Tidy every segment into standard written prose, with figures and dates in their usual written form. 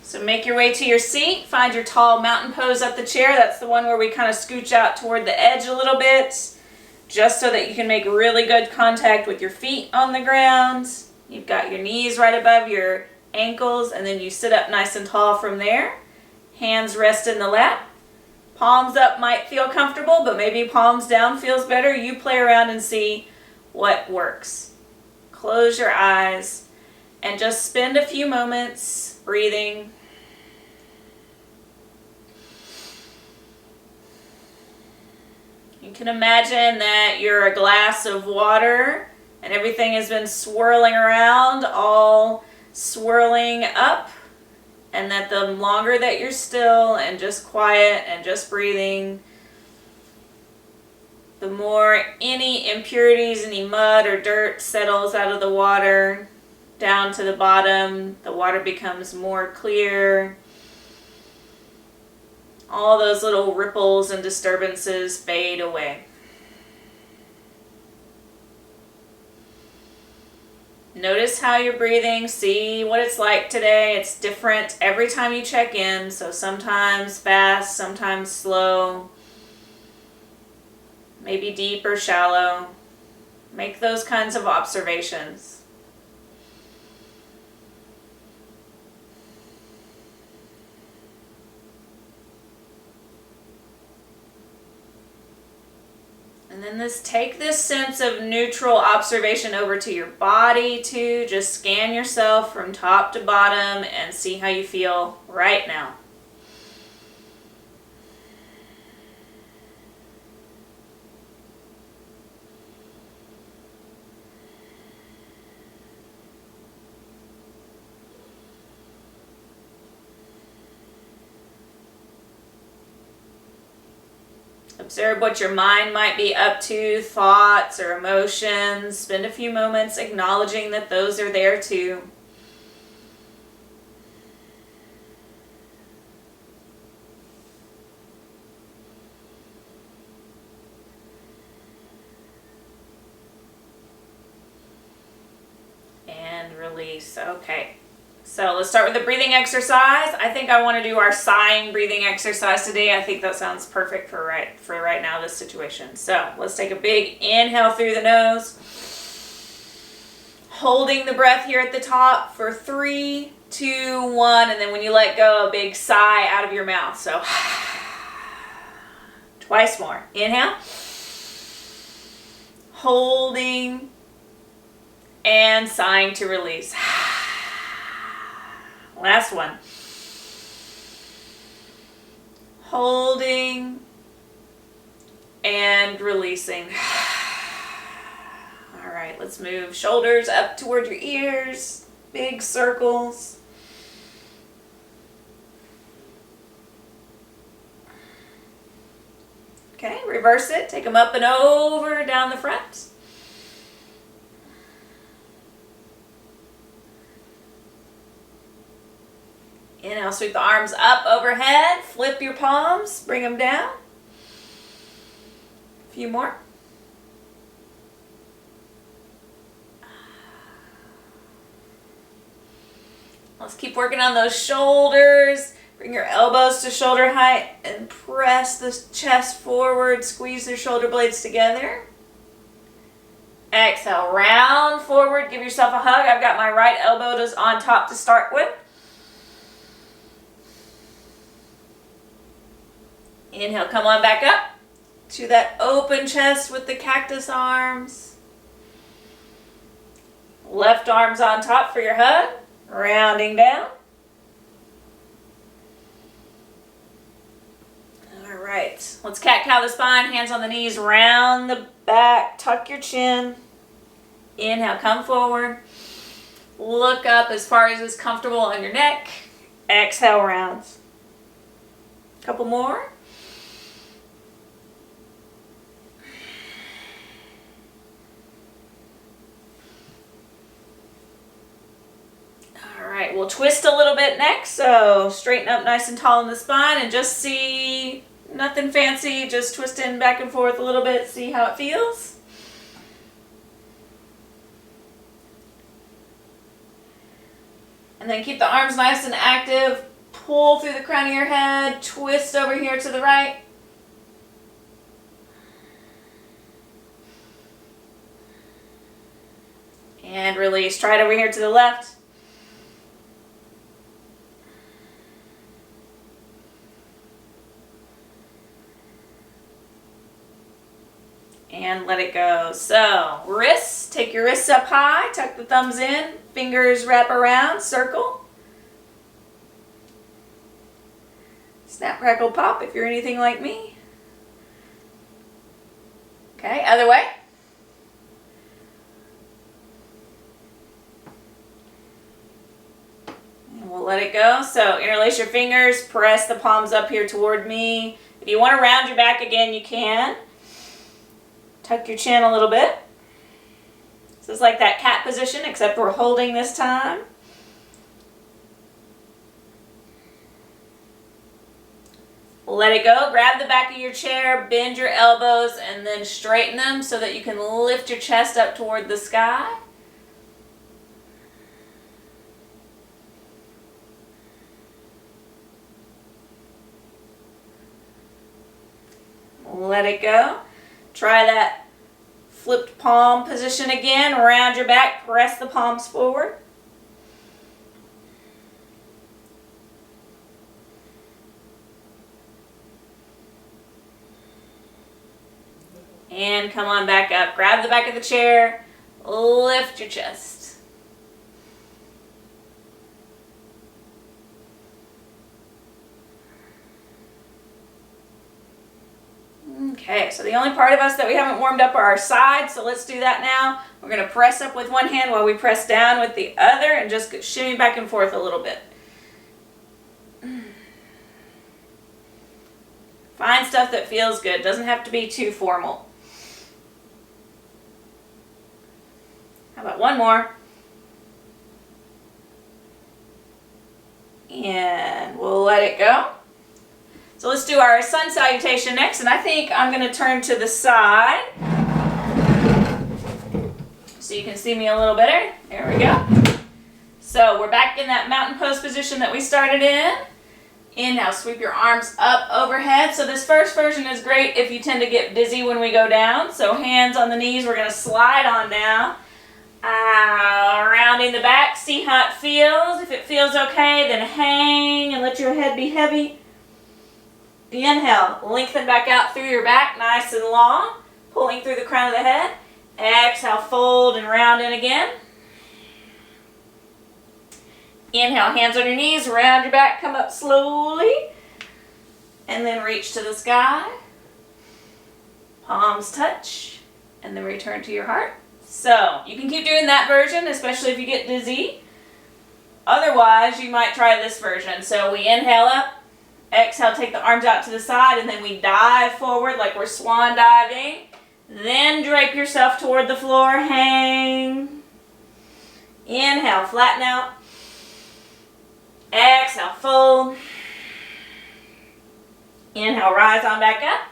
So make your way to your seat. Find your tall mountain pose up the chair. That's the one where we kind of scooch out toward the edge a little bit, just so that you can make really good contact with your feet on the ground. You've got your knees right above your ankles, and then you sit up nice and tall from there. Hands rest in the lap. Palms up might feel comfortable, but maybe palms down feels better. You play around and see what works. Close your eyes and just spend a few moments breathing. You can imagine that you're a glass of water and everything has been swirling around, all swirling up, and that the longer that you're still and just quiet and just breathing, the more any impurities, any mud or dirt settles out of the water down to the bottom. The water becomes more clear. All those little ripples and disturbances fade away. Notice how you're breathing. See what it's like today. It's different every time you check in. So sometimes fast, sometimes slow. Maybe deep or shallow. Make those kinds of observations. And then take this sense of neutral observation over to your body too. Just scan yourself from top to bottom and see how you feel right now. Observe what your mind might be up to, thoughts or emotions. Spend a few moments acknowledging that those are there too. And release. Okay. So let's start with the breathing exercise. I think I want to do our sighing breathing exercise today. I think that sounds perfect for right now, this situation. So let's take a big inhale through the nose. Holding the breath here at the top for 3, 2, 1. And then when you let go, a big sigh out of your mouth. So twice more. Inhale. Holding and sighing to release. Last one. Holding and releasing. All right, let's move shoulders up toward your ears. Big circles. Okay, reverse it. Take them up and over down the front. Inhale, sweep the arms up overhead. Flip your palms, bring them down. A few more. Let's keep working on those shoulders. Bring your elbows to shoulder height and press the chest forward. Squeeze the shoulder blades together. Exhale, round forward. Give yourself a hug. I've got my right elbow on top to start with. Inhale, come on back up to that open chest with the cactus arms. Left arm's on top for your hug, rounding down. All right, let's cat-cow the spine, hands on the knees, round the back, tuck your chin. Inhale, come forward. Look up as far as is comfortable on your neck. Exhale, rounds. Couple more. All right, we'll twist a little bit next. So straighten up nice and tall in the spine and just see, nothing fancy, just twisting back and forth a little bit, see how it feels. And then keep the arms nice and active. pull through the crown of your head, twist over here to the right. And release. Try it over here to the left. And let it go. So, wrists, take your wrists up high, tuck the thumbs in, fingers wrap around, circle. Snap, crackle, pop if you're anything like me. Okay, other way. And we'll let it go. So, interlace your fingers, press the palms up here toward me. If you want to round your back again, you can. Tuck your chin a little bit. This is like that cat position, except we're holding this time. Let it go. Grab the back of your chair, bend your elbows, and then straighten them so that you can lift your chest up toward the sky. Let it go. Try that flipped palm position again. Round your back, press the palms forward. And come on back up. Grab the back of the chair, lift your chest. Okay, so the only part of us that we haven't warmed up are our sides, so let's do that now. We're going to press up with one hand while we press down with the other and just shimmy back and forth a little bit. Find stuff that feels good. Doesn't have to be too formal. How about one more? And we'll let it go. So let's do our sun salutation next, and I think I'm going to turn to the side so you can see me a little better. There we go. So we're back in that mountain pose position that we started in. Inhale, sweep your arms up overhead. So this first version is great if you tend to get dizzy when we go down. So hands on the knees, we're going to slide on down. Rounding the back, see how it feels. If it feels okay, then hang and let your head be heavy. Inhale, lengthen back out through your back, nice and long, pulling through the crown of the head. Exhale, fold and round in again. Inhale, hands on your knees, round your back, come up slowly, and then reach to the sky. Palms touch, and then return to your heart. So, you can keep doing that version, especially if you get dizzy. Otherwise, you might try this version. So we inhale up, exhale, take the arms out to the side, and then we dive forward like we're swan diving. Then drape yourself toward the floor, hang. Inhale, flatten out. Exhale, fold. Inhale, rise on back up.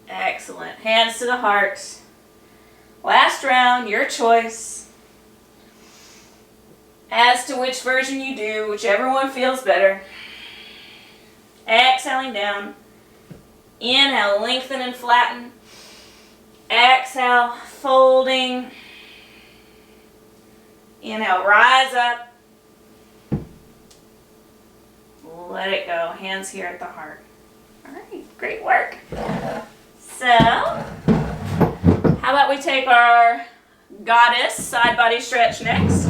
Excellent. Hands to the heart. Last round, your choice. As to which version you do, whichever one feels better. Exhaling down. Inhale, lengthen and flatten. Exhale, folding. Inhale, rise up. Let it go. Hands here at the heart. All right, great work. So, how about we take our goddess side body stretch next.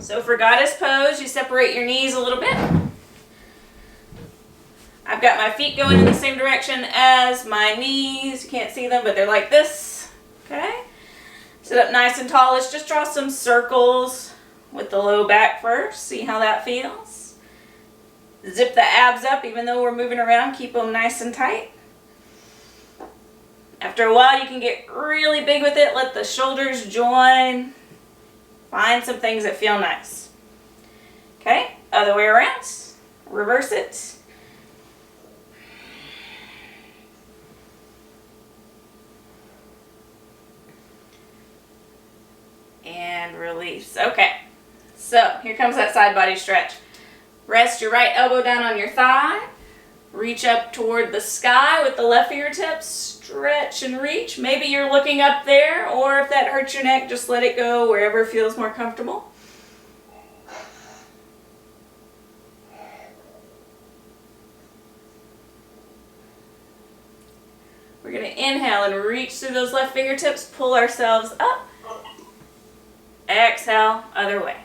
So for goddess pose, you separate your knees a little bit. I've got my feet going in the same direction as my knees. You can't see them, but they're like this. Okay? Sit up nice and tall. Let's just draw some circles with the low back first. See how that feels. Zip the abs up even though we're moving around. Keep them nice and tight. After a while, you can get really big with it. Let the shoulders join. Find some things that feel nice. Okay, other way around. Reverse it. And release. Okay, So here comes that side body stretch. Rest your right elbow down on your thigh. Reach up toward the sky with the left fingertips. Stretch and reach. Maybe you're looking up there, or if that hurts your neck, just let it go wherever feels more comfortable. We're going to inhale and reach through those left fingertips, pull ourselves up. Exhale, other way.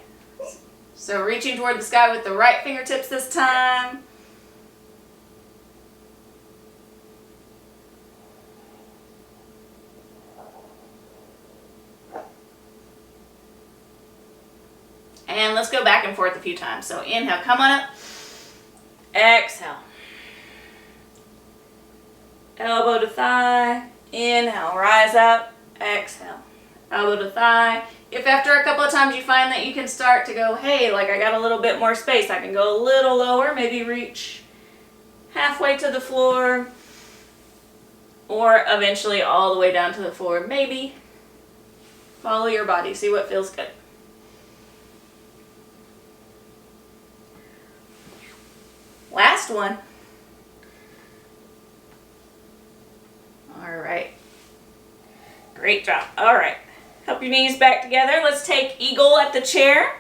So reaching toward the sky with the right fingertips this time. And let's go back and forth a few times. So inhale, come on up. Exhale. Elbow to thigh. Inhale, rise up. Exhale. Elbow to thigh. If after a couple of times you find that you can start to go, hey, like I got a little bit more space, I can go a little lower, maybe reach halfway to the floor, or eventually all the way down to the floor. Maybe follow your body, see what feels good. Last one. All right. Great job. All right. Help your knees back together. Let's take eagle at the chair.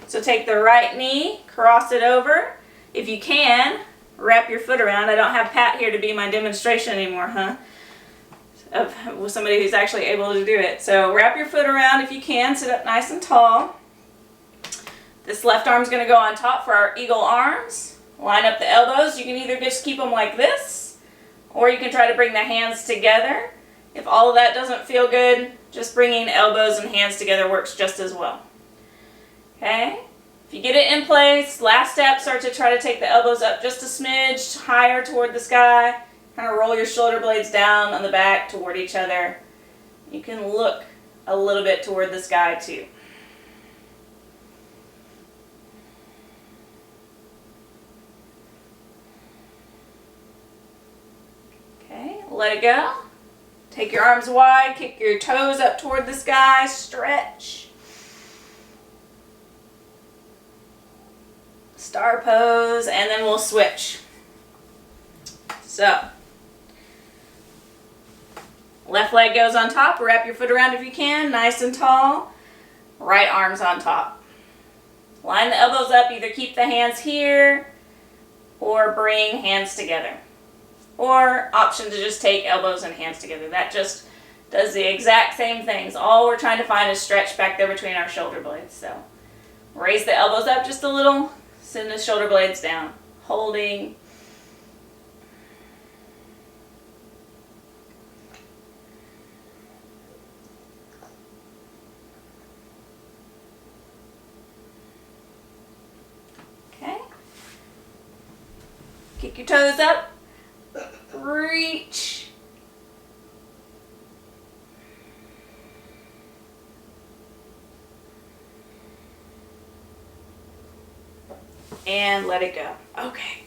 So take the right knee, cross it over. If you can, wrap your foot around. I don't have Pat here to be my demonstration anymore, huh? With somebody who's actually able to do it. So wrap your foot around if you can. Sit up nice and tall. This left arm's going to go on top for our eagle arms. Line up the elbows. You can either just keep them like this, or you can try to bring the hands together. If all of that doesn't feel good, just bringing elbows and hands together works just as well. Okay? If you get it in place, last step, start to try to take the elbows up just a smidge higher toward the sky. Kind of roll your shoulder blades down on the back toward each other. You can look a little bit toward the sky too. Okay, let it go. Take your arms wide, kick your toes up toward the sky, stretch. Star pose, and then we'll switch. So, left leg goes on top, wrap your foot around if you can, nice and tall. Right arm's on top. Line the elbows up, either keep the hands here or bring hands together. Or option to just take elbows and hands together. That just does the exact same things. All we're trying to find is stretch back there between our shoulder blades. So raise the elbows up just a little. Send the shoulder blades down. Holding. Okay. Kick your toes up. Reach. And let it go. Okay.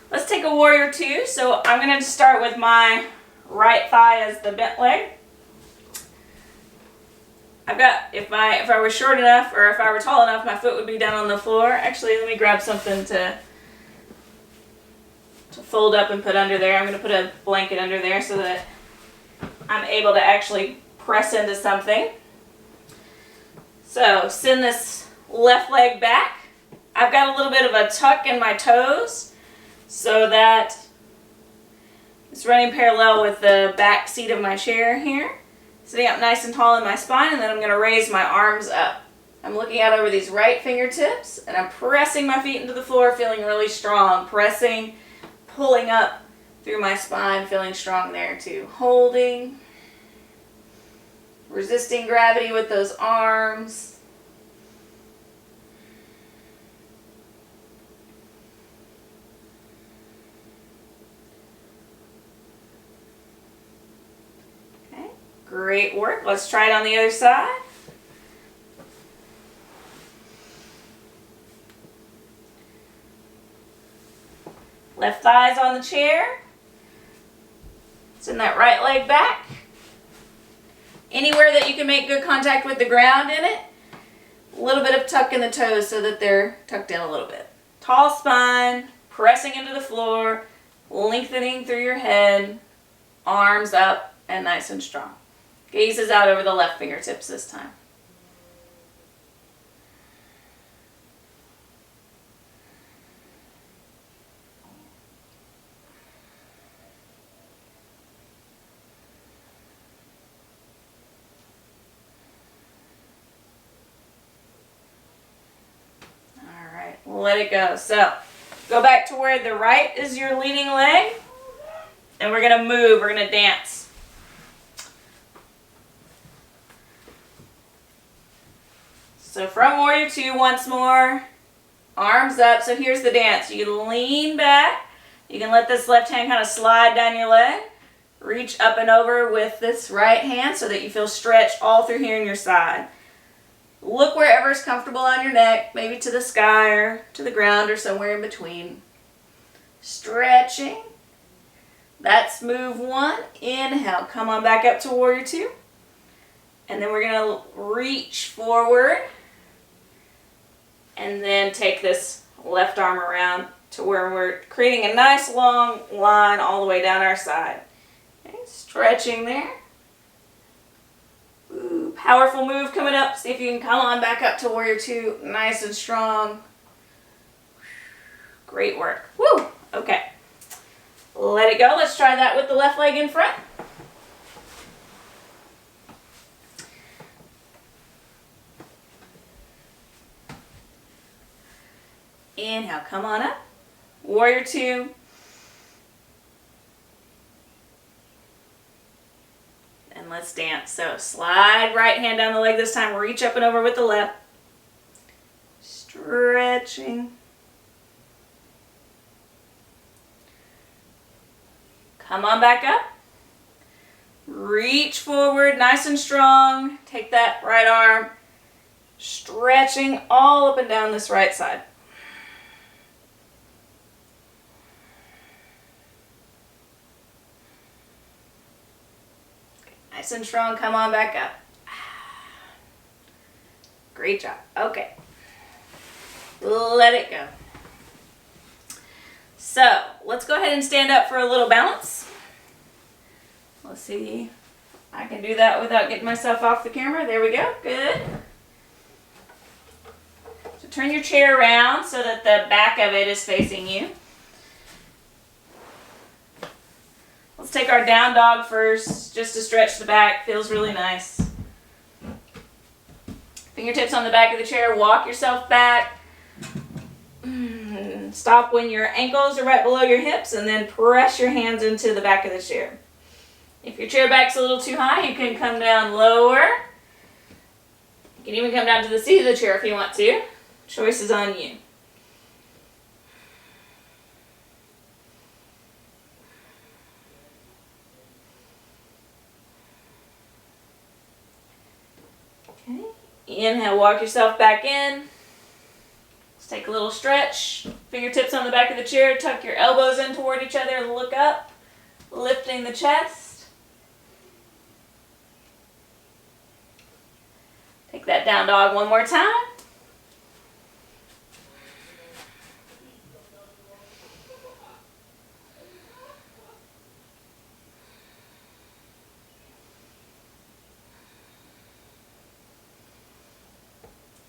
Let's take a warrior two. So I'm going to start with my right thigh as the bent leg. I've got, if I were short enough or if I were tall enough, my foot would be down on the floor. Actually, let me grab something to fold up and put under there. I'm going to put a blanket under there so that I'm able to actually press into something. So send this left leg back. I've got a little bit of a tuck in my toes so that it's running parallel with the back seat of my chair here. Sitting up nice and tall in my spine, and then I'm going to raise my arms up. I'm looking out over these right fingertips, and I'm pressing my feet into the floor, feeling really strong. Pressing, pulling up through my spine, feeling strong there too. Holding, resisting gravity with those arms. Okay, great work. Let's try it on the other side. Left thigh's on the chair. Send that right leg back. Anywhere that you can make good contact with the ground in it. A little bit of tuck in the toes so that they're tucked in a little bit. Tall spine, pressing into the floor, lengthening through your head, arms up and nice and strong. Gazes out over the left fingertips this time. Let it go. So go back to where the right is your leading leg, and we're going to move. We're going to dance. So from warrior two, once more, arms up. So here's the dance. You can lean back. You can let this left hand kind of slide down your leg. Reach up and over with this right hand so that you feel stretched all through here in your side. Look wherever is comfortable on your neck, maybe to the sky or to the ground or somewhere in between. Stretching. That's move one. Inhale, come on back up to warrior two. And then we're going to reach forward. And then take this left arm around to where we're creating a nice long line all the way down our side. Okay, stretching there. Ooh, powerful move coming up. See if you can come on back up to warrior two, nice and strong. Great work. Woo! Okay. Let it go. Let's try that with the left leg in front. Inhale, come on up. Warrior two. And let's dance. So slide right hand down the leg this time. Reach up and over with the left. Stretching. Come on back up. Reach forward nice and strong. Take that right arm. Stretching all up and down this right side. Nice and strong, come on back up. Great job. Okay. Let it go. So, let's go ahead and stand up for a little balance. Let's see. I can do that without getting myself off the camera. There we go. Good. So turn your chair around so that the back of it is facing you. Let's take our down dog first, just to stretch the back. Feels really nice. Fingertips on the back of the chair. Walk yourself back. Stop when your ankles are right below your hips, and then press your hands into the back of the chair. If your chair back's a little too high, you can come down lower. You can even come down to the seat of the chair if you want to. Choice is on you. Okay. Inhale, walk yourself back in. Let's take a little stretch. Fingertips on the back of the chair. Tuck your elbows in toward each other. Look up. Lifting the chest. Take that down dog one more time.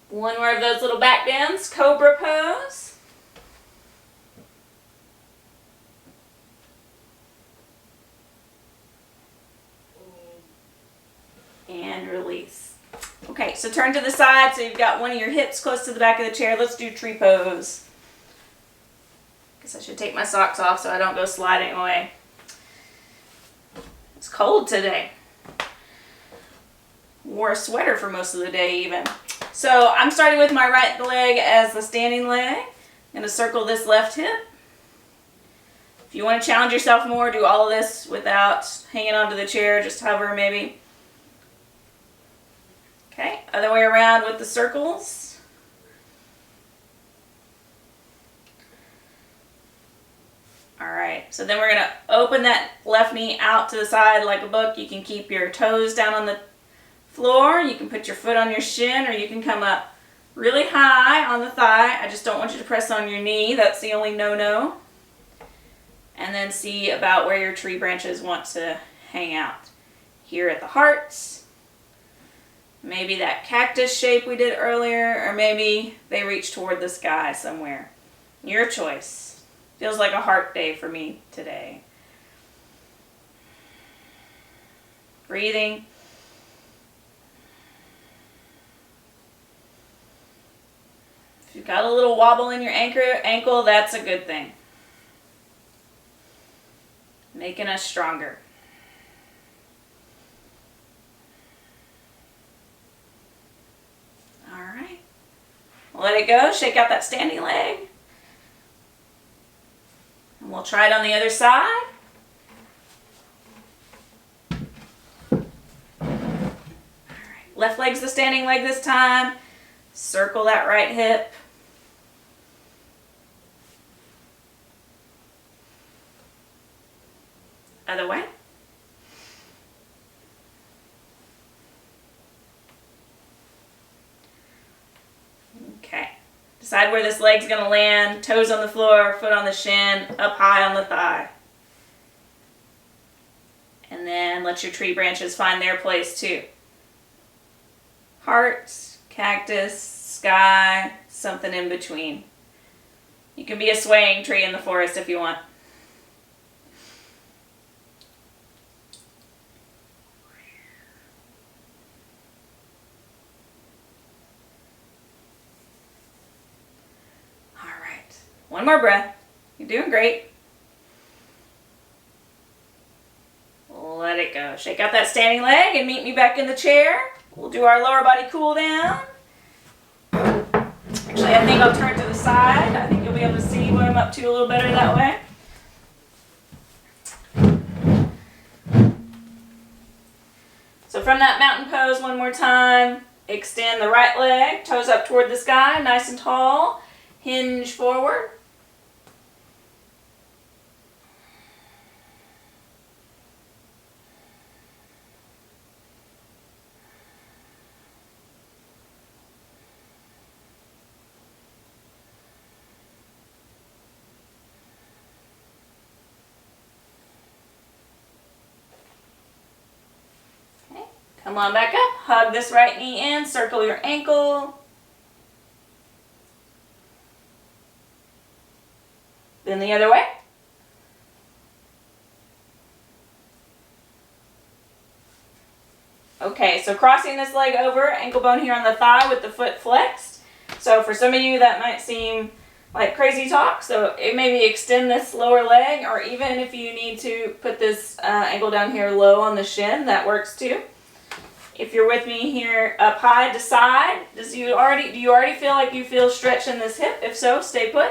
One more of those little back bends, cobra pose. And release. Okay, so turn to the side so you've got one of your hips close to the back of the chair. Let's do tree pose. Guess I should take my socks off so I don't go sliding away. It's cold today. Wore a sweater for most of the day even. So I'm starting with my right leg as the standing leg. I'm going to circle this left hip. If you want to challenge yourself more, do all of this without hanging onto the chair. Just hover maybe. Okay, other way around with the circles. Alright, so then we're going to open that left knee out to the side like a book. You can keep your toes down on the floor. You can put your foot on your shin, or you can come up really high on the thigh. I just don't want you to press on your knee. That's the only no-no. And then see about where your tree branches want to hang out. Here at the heart. Maybe that cactus shape we did earlier, or maybe they reach toward the sky somewhere. Your choice. Feels like a heart day for me today. Breathing. If you've got a little wobble in your ankle, that's a good thing. Making us stronger. All right. Let it go. Shake out that standing leg. And we'll try it on the other side. All right. Left leg's the standing leg this time. Circle that right hip. Other way. Okay. Decide where this leg's going to land. Toes on the floor, foot on the shin, up high on the thigh. And then let your tree branches find their place too. Heart, cactus, sky, something in between. You can be a swaying tree in the forest if you want. One more breath. You're doing great. Let it go. Shake out that standing leg and meet me back in the chair. We'll do our lower body cool down. Actually, I think I'll turn to the side. I think you'll be able to see what I'm up to a little better that way. So from that mountain pose, one more time. Extend the right leg, toes up toward the sky, nice and tall. Hinge forward. Come on back up, hug this right knee in, circle your ankle. Then the other way. Okay, so crossing this leg over, ankle bone here on the thigh with the foot flexed. So for some of you that might seem like crazy talk, so it maybe extend this lower leg, or even if you need to put this ankle down here low on the shin, that works too. If you're with me here up high, decide, do you already feel like you feel stretch in this hip? If so, stay put.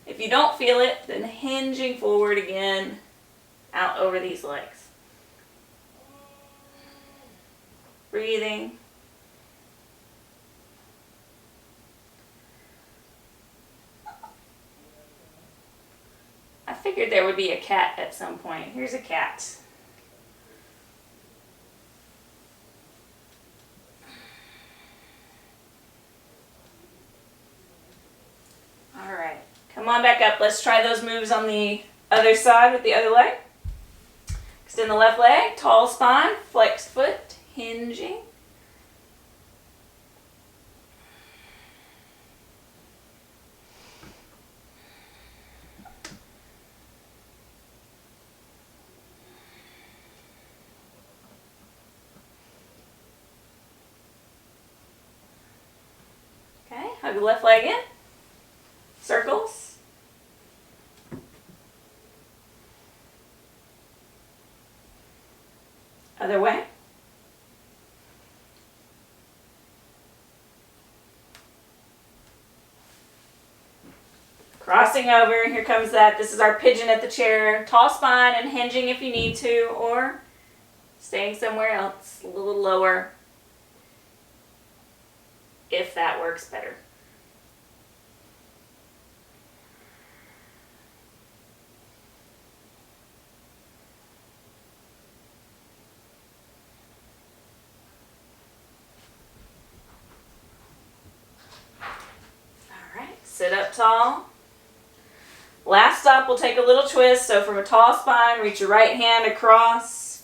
If you don't feel it, then hinging forward again, out over these legs. Breathing. I figured there would be a cat at some point. Here's a cat. All right, come on back up. Let's try those moves on the other side with the other leg. Extend the left leg, tall spine, flex foot, hinging. Okay, hug the left leg in. Circles. Other way. Crossing over, here comes that. This is our pigeon at the chair. Tall spine and hinging if you need to, or staying somewhere else, a little lower, if that works better. Sit up tall. Last stop, we'll take a little twist. So from a tall spine, reach your right hand across.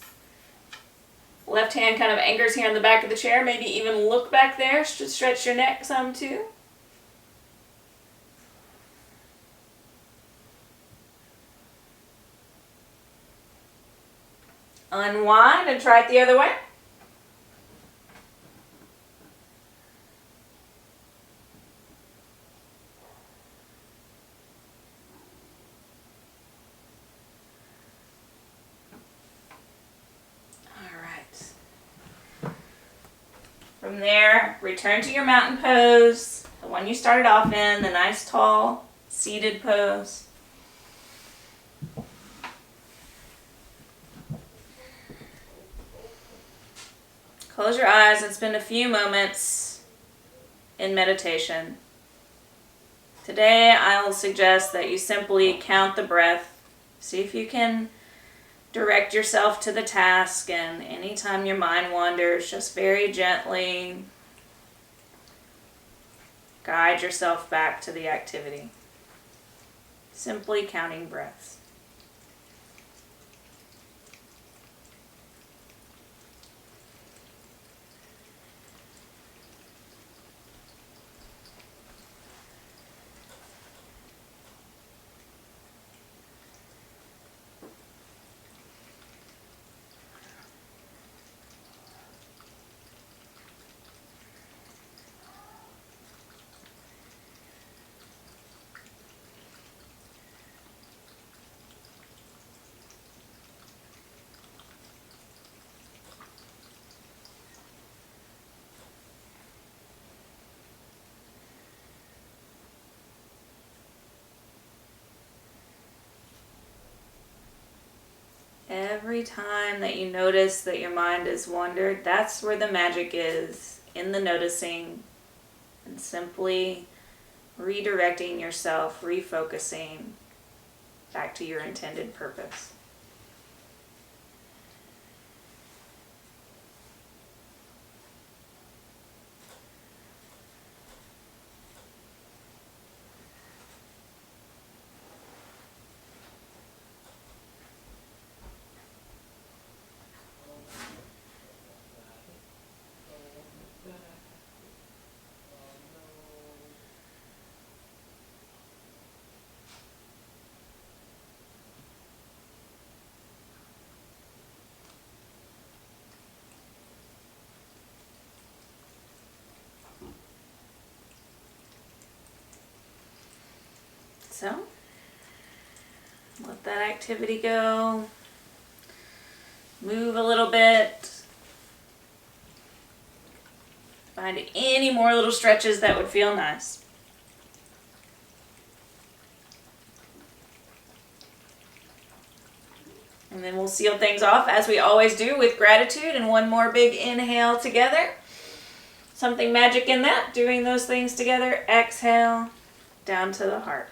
Left hand kind of anchors here on the back of the chair. Maybe even look back there. Stretch your neck some too. Unwind and try it the other way. From there, return to your mountain pose, the one you started off in, the nice tall seated pose. Close your eyes and spend a few moments in meditation. Today, I'll suggest that you simply count the breath. See if you can direct yourself to the task, and anytime your mind wanders, just very gently guide yourself back to the activity. Simply counting breaths. Every time that you notice that your mind has wandered, that's where the magic is, in the noticing, and simply redirecting yourself, refocusing back to your intended purpose. So, let that activity go. Move a little bit. Find any more little stretches that would feel nice. And then we'll seal things off as we always do with gratitude and one more big inhale together. Something magic in that, doing those things together. Exhale down to the heart.